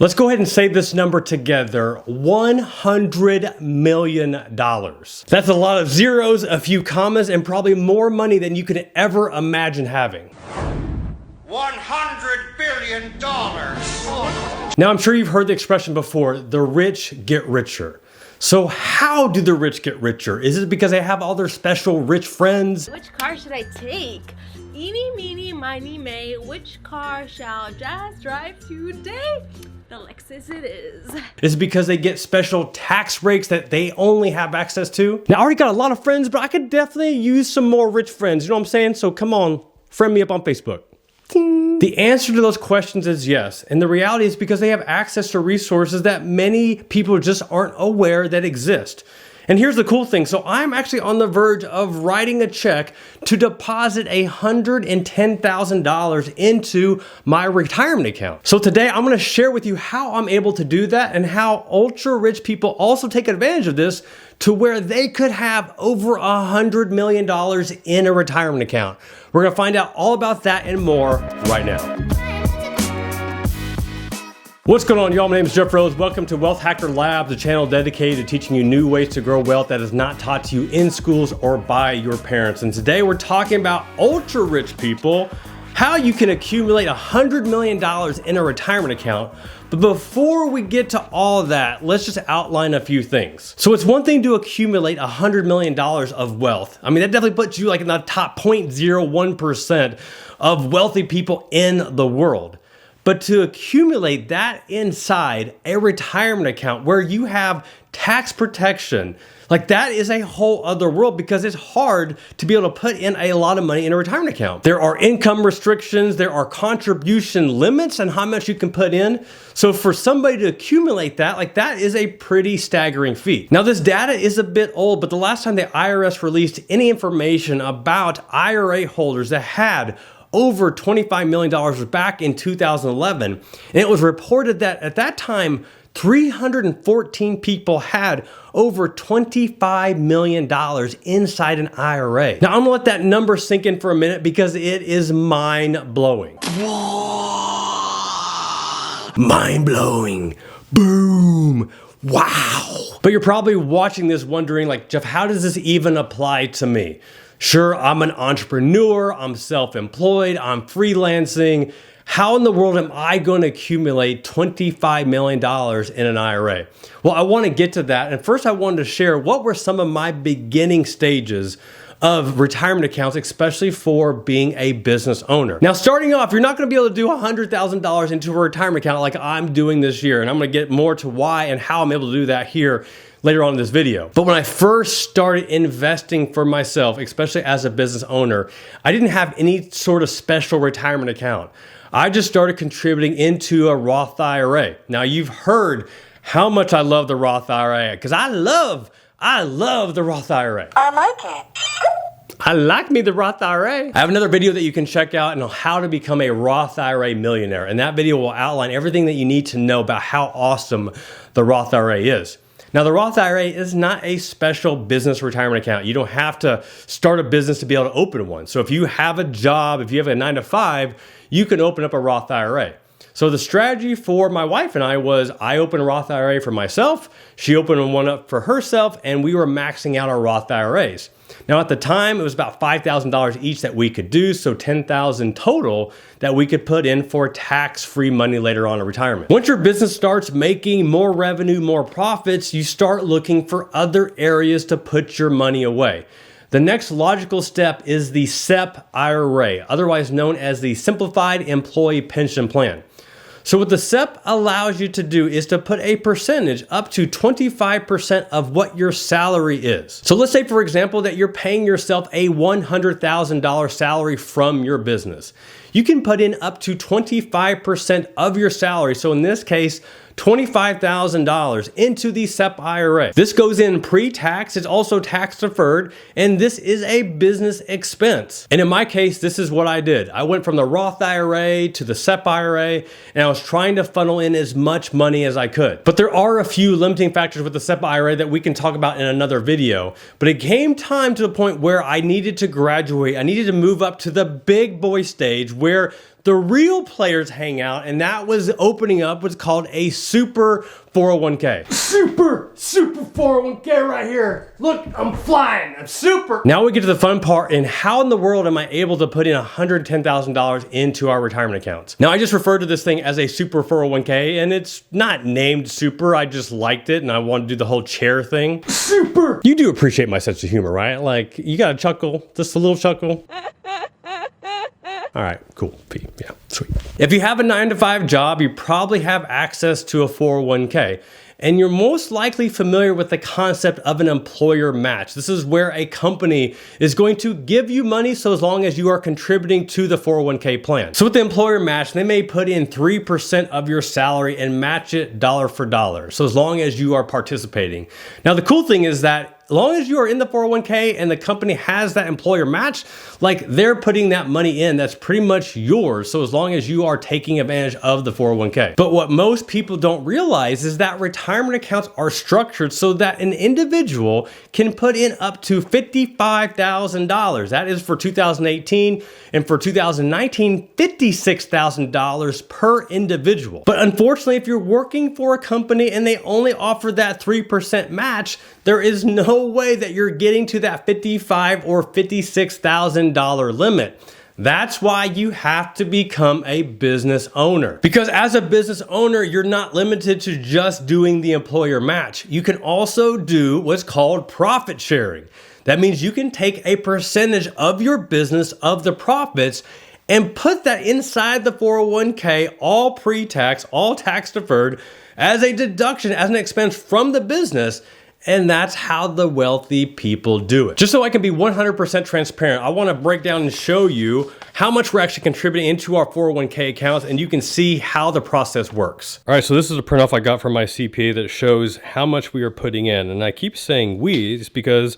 Let's go ahead and say this number together, $100 million. That's a lot of zeros, a few commas, and probably more money than you could ever imagine having. $100 billion. Now, I'm sure you've heard the expression before, the rich get richer. So how do the rich get richer? Is it because they have all their special rich friends? Which car should I take? Eeny, meeny, miny, may, which car shall Jazz drive today? The Lexus it is. Is it because they get special tax breaks that they only have access to? Now, I already got a lot of friends, but I could definitely use some more rich friends. You know what I'm saying? So come on, friend me up on Facebook. The answer to those questions is yes. And the reality is because they have access to resources that many people just aren't aware that exist. And here's the cool thing. So I'm actually on the verge of writing a check to deposit $110,000 into my retirement account. So today I'm going to share with you how I'm able to do that and how ultra rich people also take advantage of this to where they could have over $100 million in a retirement account. We're going to find out all about that and more right now. What's going on, y'all? My name is Jeff Rose. Welcome to Wealth Hacker Labs, a channel dedicated to teaching you new ways to grow wealth that is not taught to you in schools or by your parents. And today we're talking about ultra rich people, how you can accumulate $100 million in a retirement account. But before we get to all of that, let's just outline a few things. So it's one thing to accumulate $100 million of wealth. I mean, that definitely puts you like in the top 0.01% of wealthy people in the world. But to accumulate that inside a retirement account where you have tax protection, like that is a whole other world because it's hard to be able to put in a lot of money in a retirement account. There are income restrictions, there are contribution limits on how much you can put in. So for somebody to accumulate that, like that is a pretty staggering feat. Now this data is a bit old, but the last time the IRS released any information about IRA holders that had over $25 million was back in 2011. And it was reported that at that time, 314 people had over $25 million inside an IRA. Now, I'm gonna let that number sink in for a minute because it is mind-blowing. Mind-blowing. Boom. Wow. But you're probably watching this wondering, like, Jeff, how does this even apply to me? Sure, I'm an entrepreneur, I'm self-employed, I'm freelancing. How in the world am I going to accumulate $25 million in an IRA? Well, I want to get to that. And first I wanted to share what were some of my beginning stages of retirement accounts, especially for being a business owner. Now, starting off, you're not going to be able to do $100,000 into a retirement account like I'm doing this year. And I'm going to get more to why and how I'm able to do that here later on in this video. But when I first started investing for myself, especially as a business owner, I didn't have any sort of special retirement account. I just started contributing into a Roth IRA. Now you've heard how much I love the Roth IRA because I love the Roth IRA. I like it. I like me the Roth IRA. I have another video that you can check out on how to become a Roth IRA millionaire. And that video will outline everything that you need to know about how awesome the Roth IRA is. Now, the Roth IRA is not a special business retirement account. You don't have to start a business to be able to open one. So if you have a job, if you have a 9-to-5, you can open up a Roth IRA. So the strategy for my wife and I was I opened a Roth IRA for myself, she opened one up for herself, and we were maxing out our Roth IRAs. Now at the time, it was about $5,000 each that we could do, so $10,000 total that we could put in for tax-free money later on in retirement. Once your business starts making more revenue, more profits, you start looking for other areas to put your money away. The next logical step is the SEP IRA, otherwise known as the Simplified Employee Pension Plan. So what the SEP allows you to do is to put a percentage up to 25% of what your salary is. So let's say, for example, that you're paying yourself a $100,000 salary from your business. You can put in up to 25% of your salary. So in this case, $25,000 into the SEP IRA. This goes in pre-tax, it's also tax deferred, and this is a business expense. And in my case, this is what I did. I went from the Roth IRA to the SEP IRA, and I was trying to funnel in as much money as I could. But there are a few limiting factors with the SEP IRA that we can talk about in another video. But it came time to the point where I needed to graduate. I needed to move up to the big boy stage where the real players hang out, and that was opening up what's called a super 401k. Super 401k right here. Look, I'm flying, I'm super. Now we get to the fun part, and how in the world am I able to put in $110,000 into our retirement accounts? Now I just referred to this thing as a super 401k, and it's not named super, I just liked it and I wanted to do the whole chair thing. Super! You do appreciate my sense of humor, right? Like, you got a chuckle, just a little chuckle. All right, cool, P, yeah, sweet. If you have a 9-to-5 job, you probably have access to a 401k. And you're most likely familiar with the concept of an employer match. This is where a company is going to give you money so as long as you are contributing to the 401k plan. So with the employer match, they may put in 3% of your salary and match it dollar for dollar. So as long as you are participating. Now the cool thing is that as long as you are in the 401k and the company has that employer match, like they're putting that money in, that's pretty much yours. So as long as you are taking advantage of the 401k. But what most people don't realize is that retirement accounts are structured so that an individual can put in up to $55,000. That is for 2018, and for 2019, $56,000 per individual. But unfortunately, if you're working for a company and they only offer that 3% match, there is no way that you're getting to that $55,000 or $56,000 limit. That's why you have to become a business owner. Because as a business owner, you're not limited to just doing the employer match. You can also do what's called profit sharing. That means you can take a percentage of your business, of the profits, and put that inside the 401k, all pre-tax, all tax deferred, as a deduction, as an expense from the business. And that's how the wealthy people do it. Just so I can be 100% transparent, I want to break down and show you how much we're actually contributing into our 401k accounts, and you can see how the process works. All right, so this is a printout I got from my CPA that shows how much we are putting in. And I keep saying we, it's because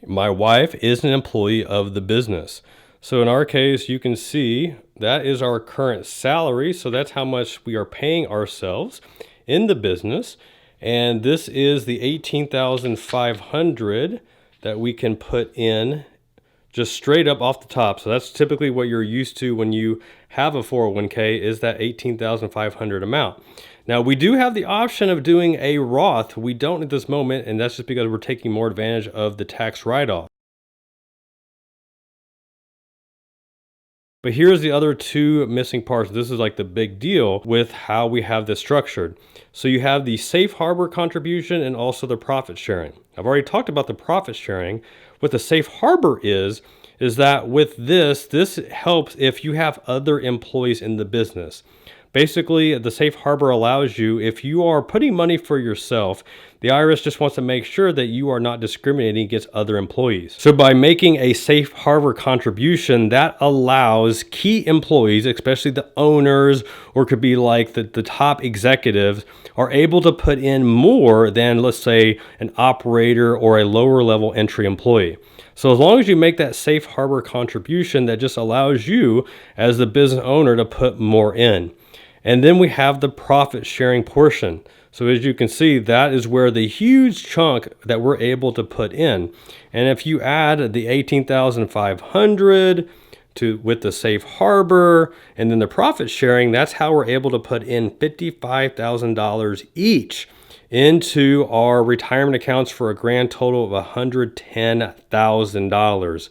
my wife is an employee of the business. So in our case, you can see that is our current salary. So that's how much we are paying ourselves in the business. And this is the $18,500 that we can put in just straight up off the top. So that's typically what you're used to when you have a 401k, is that $18,500 amount. Now we do have the option of doing a Roth. We don't at this moment, and that's just because we're taking more advantage of the tax write-off. But here's the other two missing parts. This is like the big deal with how we have this structured. So you have the safe harbor contribution and also the profit sharing. I've already talked about the profit sharing. What the safe harbor is that with this helps if you have other employees in the business. Basically, the safe harbor allows you, if you are putting money for yourself, the IRS just wants to make sure that you are not discriminating against other employees. So by making a safe harbor contribution, that allows key employees, especially the owners, or could be like the top executives, are able to put in more than, let's say, an operator or a lower level entry employee. So as long as you make that safe harbor contribution, that just allows you as the business owner to put more in. And then we have the profit sharing portion. So as you can see, that is where the huge chunk that we're able to put in. And if you add the $18,500 with the safe harbor and then the profit sharing, that's how we're able to put in $55,000 each into our retirement accounts for a grand total of $110,000.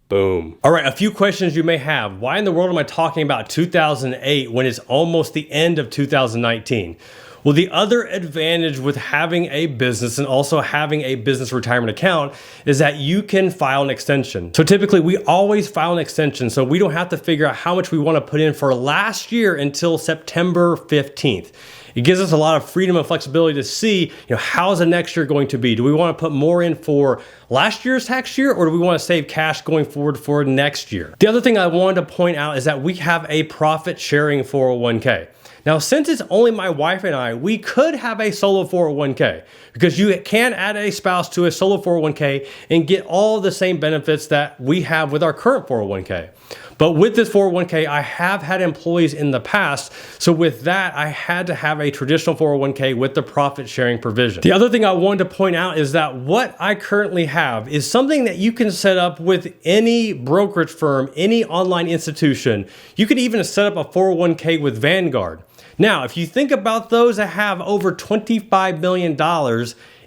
Boom. All right, a few questions you may have. Why in the world am I talking about 2008 when it's almost the end of 2019? Well, the other advantage with having a business and also having a business retirement account is that you can file an extension. So typically we always file an extension, so we don't have to figure out how much we want to put in for last year until September 15th. It gives us a lot of freedom and flexibility to see, how's the next year going to be? Do we want to put more in for last year's tax year, or do we want to save cash going forward for next year? The other thing I wanted to point out is that we have a profit sharing 401k. Now, since it's only my wife and I, we could have a solo 401k because you can add a spouse to a solo 401k and get all the same benefits that we have with our current 401k. But with this 401k, I have had employees in the past. So with that, I had to have a traditional 401k with the profit sharing provision. The other thing I wanted to point out is that what I currently have is something that you can set up with any brokerage firm, any online institution. You could even set up a 401k with Vanguard. Now, if you think about those that have over $25 million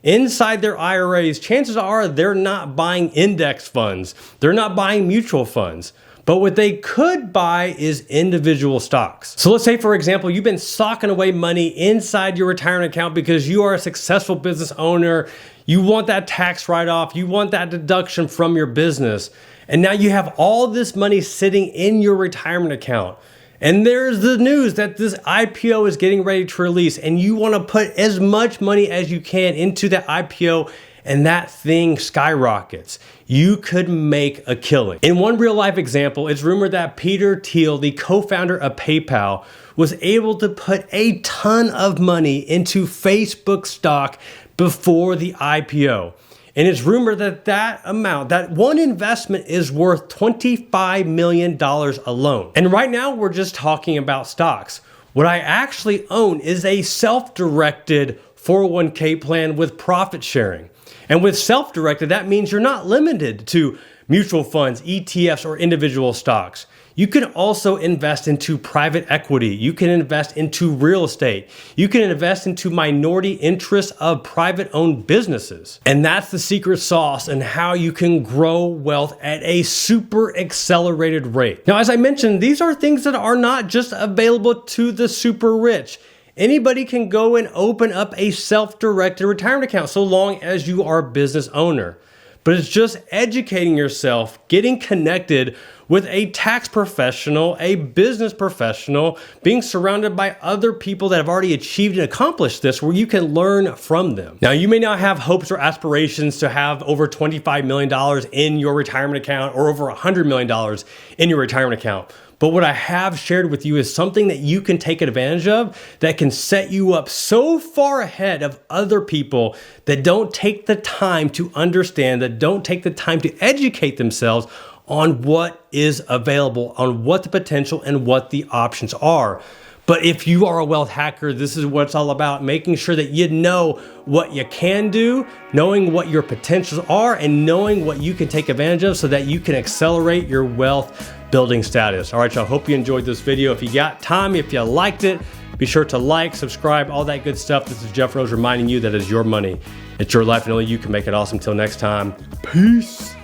inside their IRAs, chances are they're not buying index funds. They're not buying mutual funds. But what they could buy is individual stocks. So let's say, for example, you've been socking away money inside your retirement account because you are a successful business owner. You want that tax write-off. You want that deduction from your business. And now you have all this money sitting in your retirement account. And there's the news that this IPO is getting ready to release, and you want to put as much money as you can into that IPO, and that thing skyrockets. You could make a killing. In one real life example, it's rumored that Peter Thiel, the co-founder of PayPal, was able to put a ton of money into Facebook stock before the IPO. And it's rumored that that amount, that one investment is worth $25 million alone. And right now we're just talking about stocks. What I actually own is a self-directed 401k plan with profit sharing. And with self-directed, that means you're not limited to mutual funds, ETFs, or individual stocks. You can also invest into private equity. You can invest into real estate. You can invest into minority interests of private-owned businesses. And that's the secret sauce and how you can grow wealth at a super accelerated rate. Now, as I mentioned, these are things that are not just available to the super rich. Anybody can go and open up a self-directed retirement account so long as you are a business owner. But it's just educating yourself, getting connected with a tax professional, a business professional, being surrounded by other people that have already achieved and accomplished this where you can learn from them. Now, you may not have hopes or aspirations to have over $25 million in your retirement account or over $100 million in your retirement account. But what I have shared with you is something that you can take advantage of that can set you up so far ahead of other people that don't take the time to understand, that don't take the time to educate themselves on what is available, on what the potential and what the options are. But if you are a wealth hacker, this is what it's all about, making sure that you know what you can do, knowing what your potentials are, and knowing what you can take advantage of so that you can accelerate your wealth building status. All right, y'all, hope you enjoyed this video. If you got time, if you liked it, be sure to like, subscribe, all that good stuff. This is Jeff Rose reminding you that it's your money, it's your life, and only you can make it awesome. Until next time, peace.